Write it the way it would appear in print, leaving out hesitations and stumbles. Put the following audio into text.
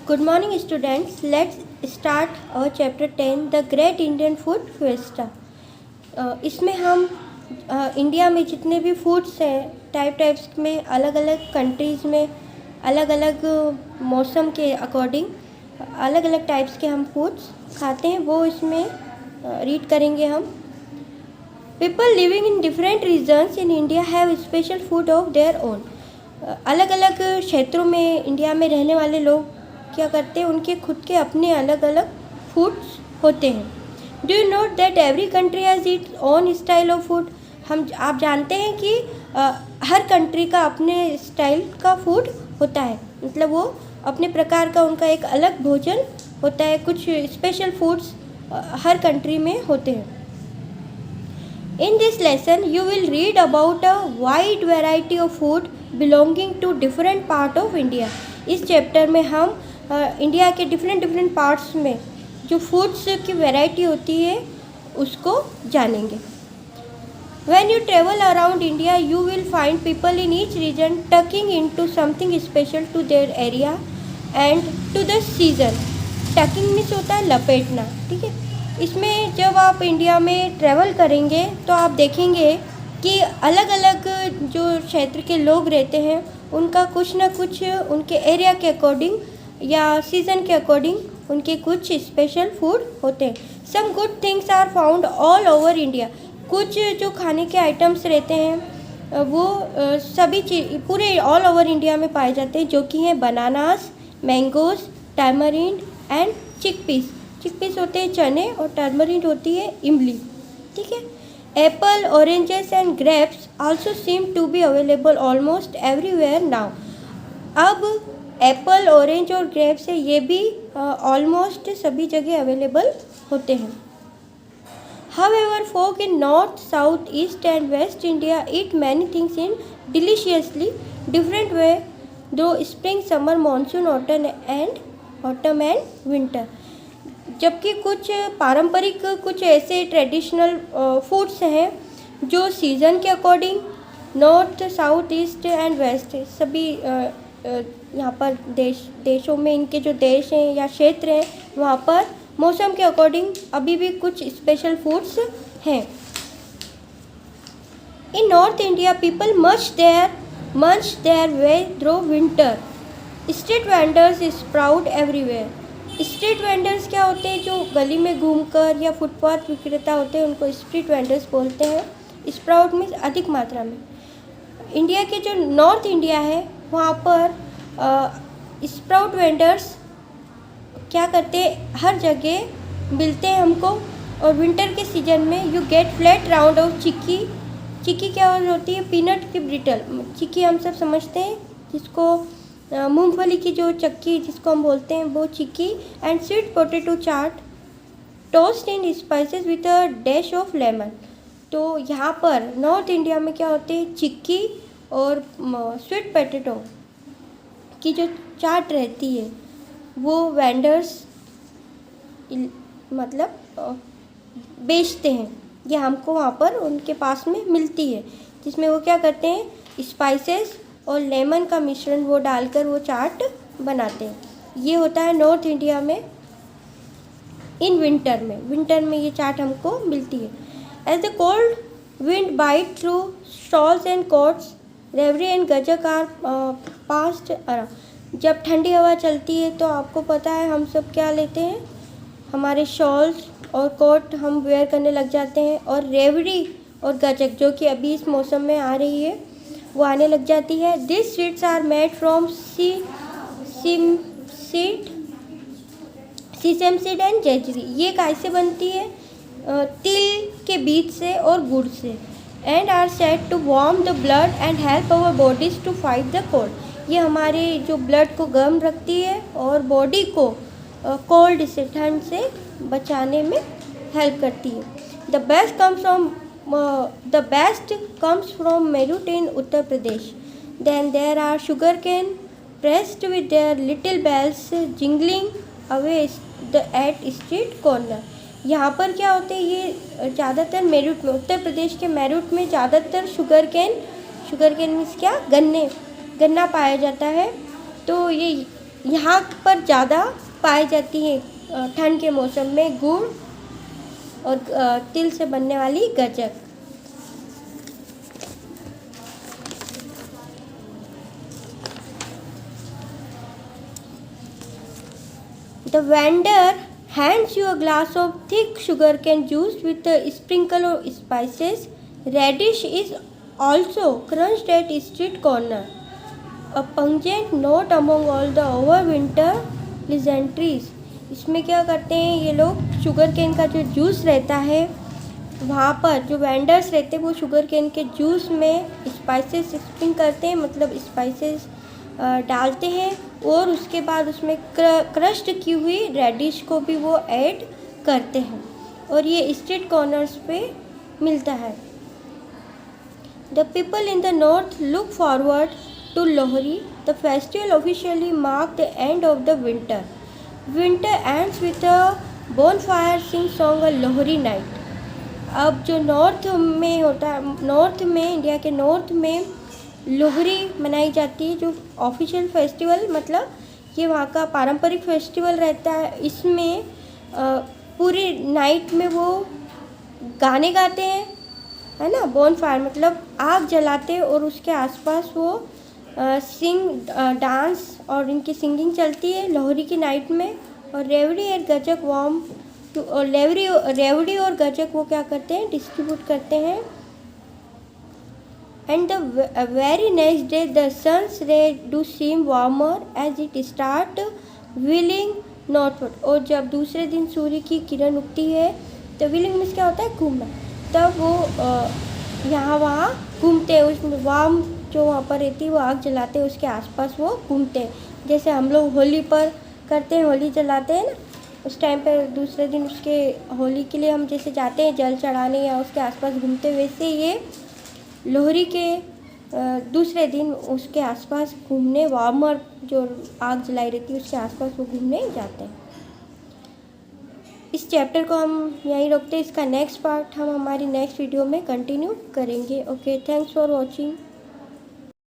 Good morning, students. Let's start our chapter 10, The Great Indian Food Fiesta. इसमें हम India में जितने भी फूड्स हैं टाइप्स में अलग अलग कंट्रीज़ में अलग अलग मौसम के अकॉर्डिंग अलग अलग टाइप्स के हम फूड्स खाते हैं, वो इसमें रीड करेंगे हम. People living in different regions in India have special food of their own. अलग अलग क्षेत्रों में इंडिया में रहने वाले लोग क्या करते हैं, उनके खुद के अपने अलग अलग फूड्स होते हैं. Do you note that every country has its own style of food. आप जानते हैं कि हर कंट्री का अपने स्टाइल का फूड होता है, मतलब वो अपने प्रकार का उनका एक अलग भोजन होता है. कुछ स्पेशल फूड्स हर कंट्री में होते हैं. In this lesson, you will read about a wide variety of food belonging to different part of India. इस चैप्टर में हम इंडिया के डिफरेंट पार्ट्स में जो फूड्स की वैरायटी होती है उसको जानेंगे. When you travel around India, you will find people in each region tucking into something special to their area and to the season. Tucking means होता है लपेटना, ठीक है. इसमें जब आप इंडिया में ट्रैवल करेंगे तो आप देखेंगे कि अलग अलग जो क्षेत्र के लोग रहते हैं उनका कुछ ना कुछ उनके एरिया के अकॉर्डिंग या सीज़न के अकॉर्डिंग उनके कुछ स्पेशल फूड होते हैं. Some good things are found all over India. कुछ जो खाने के आइटम्स रहते हैं वो सभी चीज़ पूरे ऑल ओवर इंडिया में पाए जाते हैं, जो कि हैं bananas, mangoes, tamarind and chickpeas. Chickpeas होते हैं चने और टर्मरिन होती है इमली, ठीक है. Apple, oranges and grapes also seem to be available almost everywhere now. अब एप्पल, ऑरेंज और ग्रेप्स है, ये भी ऑलमोस्ट सभी जगह अवेलेबल होते हैं. However, folk in north, south, east and west India eat many things in deliciously different way though spring, summer, monsoon, autumn and winter. जबकि कुछ पारंपरिक कुछ ऐसे ट्रेडिशनल फूड्स हैं जो सीज़न के according north, south, east and west सभी यहाँ पर देशों में इनके जो देश हैं या क्षेत्र हैं वहाँ पर मौसम के अकॉर्डिंग अभी भी कुछ स्पेशल फूड्स हैं. इन नॉर्थ इंडिया पीपल मंच their way through winter. Street vendors sprout everywhere. Street vendors क्या होते हैं, जो गली में घूमकर या फुटपाथ विक्रेता होते हैं उनको स्ट्रीट वेंडर्स बोलते हैं. स्प्राउट मीन्स अधिक मात्रा में. इंडिया के जो नॉर्थ इंडिया है वहाँ पर स्प्राउट वेंडर्स क्या करते हैं, हर जगह मिलते हैं हमको. और विंटर के सीजन में you get flat round of chikki. Chikki क्या होती है, पीनट की ब्रिटल. चिक्की हम सब समझते हैं, जिसको मूंगफली की जो चक्की जिसको हम बोलते हैं वो chikki. And sweet potato chaat toast in spices with a dash of lemon. तो यहाँ पर नॉर्थ इंडिया में क्या होते हैं, चिक्की और स्वीट पोटैटो की जो चाट रहती है वो वेंडर्स मतलब बेचते हैं. ये हमको वहाँ पर उनके पास में मिलती है, जिसमें वो क्या करते हैं, स्पाइसेस और लेमन का मिश्रण वो डालकर वो चाट बनाते हैं. ये होता है नॉर्थ इंडिया में इन विंटर में ये चाट हमको मिलती है. As the cold wind bite through stalls and coats revri and gajak are passed around. जब ठंडी हवा चलती है तो आपको पता है हम सब क्या लेते हैं, हमारे शॉल्स और कोट हम वेयर करने लग जाते हैं. और रेवड़ी और गजक जो कि अभी इस मौसम में आ रही है वो आने लग जाती है. This sweets are made from sesame seed and jaggery. ये कैसे बनती है, तिल के बीज से और गुड़ से. And are set to warm the blood and help our bodies to fight the cold. ये हमारे जो ब्लड को गर्म रखती है और बॉडी को कोल्ड से, ठंड से बचाने में हेल्प करती है. The best comes from Meerut in Uttar Pradesh. Then there are sugarcane pressed with their little bells jingling away at street corner. यहाँ पर क्या होते हैं, ये ज़्यादातर मेरठ में, उत्तर प्रदेश के मेरठ में ज़्यादातर शुगरकेन मीन्स क्या, गन्ना पाया जाता है. तो ये यहाँ पर ज़्यादा पाई जाती है ठंड के मौसम में गुड़ और तिल से बनने वाली गज्जक। The vendor hands you a glass of thick sugarcane juice with a sprinkle of spices. Radish is also crunched at street corner. A pungent note among all the overwinter pleasantries. इसमें क्या करते हैं ये लोग, शुगर केन का जो juice रहता है वहाँ पर जो वेंडर्स रहते हैं वो शुगर केन के जूस में स्पाइसेस स्प्रिंग करते हैं, मतलब स्पाइसेस डालते हैं और उसके बाद उसमें क्रश्ड की हुई रेडिश को भी वो ऐड करते हैं और ये स्ट्रीट कॉर्नर्स पे मिलता है। The people in the north look forward to Lohri. The festival officially mark the end of the winter. Winter ends with a bonfire sing song a Lohri night. अब जो नॉर्थ में होता है, नॉर्थ में, इंडिया के नॉर्थ में लोहरी मनाई जाती है, जो ऑफिशियल फेस्टिवल, मतलब ये वहाँ का पारंपरिक फेस्टिवल रहता है। इसमें पूरी नाइट में वो गाने गाते हैं, है ना, बोनफायर मतलब आग जलाते हैं और उसके आसपास वो डांस और इनकी सिंगिंग चलती है लोहरी की नाइट में। और रेवड़ी और गज्जक वार्म और रेवड़ी और गज्जक वो क्या करते हैं, डिस्ट्रीब्यूट करते हैं। And the very next day the sun's ray do seem warmer as it start wheeling northward। और जब दूसरे दिन सूर्य की किरण उगती है तो व्हीलिंग मीन्स क्या होता है, घूमना, तब वो यहाँ वहाँ घूमते हैं। उसमें वार्म जो वहाँ पर रहती है वो आग जलाते हैं, उसके आसपास वो घूमते हैं। जैसे हम लोग होली पर करते हैं, होली जलाते हैं ना, उस टाइम पर दूसरे दिन उसके होली के लिए हम जैसे जाते हैं जल चढ़ाने या उसके आसपास घूमते, वैसे ये लोहरी के दूसरे दिन उसके आसपास घूमने, वार्मर जो आग जलाई रहती है उसके आसपास वो घूमने जाते हैं। इस चैप्टर को हम यहीं रोकते हैं, इसका नेक्स्ट पार्ट हम हमारी नेक्स्ट वीडियो में कंटिन्यू करेंगे। Okay, thanks for watching.